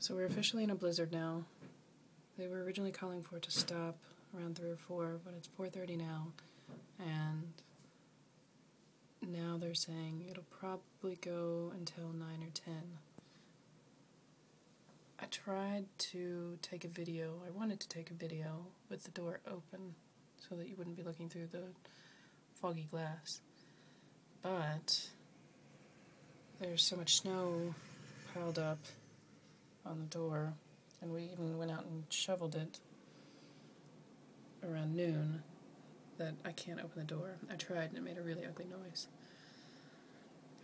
So we're officially in a blizzard now. They were originally calling for it to stop around 3 or 4, but it's 4:30 now, and now they're saying it'll probably go until 9 or 10. I tried to take a video. I wanted to take a video with the door open so that you wouldn't be looking through the foggy glass, but there's so much snow piled up on the door, and we even went out and shoveled it around noon, that I can't open the door. I tried and it made a really ugly noise.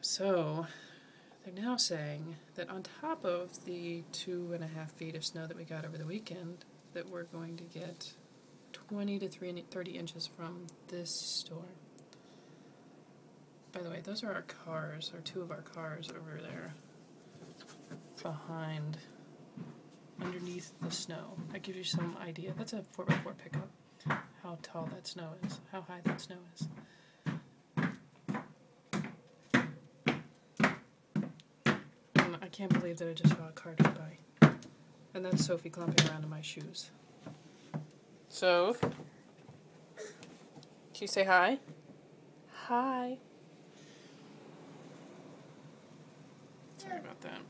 So they're now saying that on top of the 2.5 feet of snow that we got over the weekend, that we're going to get 20 to 30 inches from this store. By the way, those are our cars, or 2 of our cars over there, behind, underneath the snow. That gives you some idea. That's a 4x4 pickup. How tall that snow is, how high that snow is. And I can't believe that I just saw a car drive by. And that's Sophie clumping around in my shoes. So, can you say hi? Hi. Sorry about that.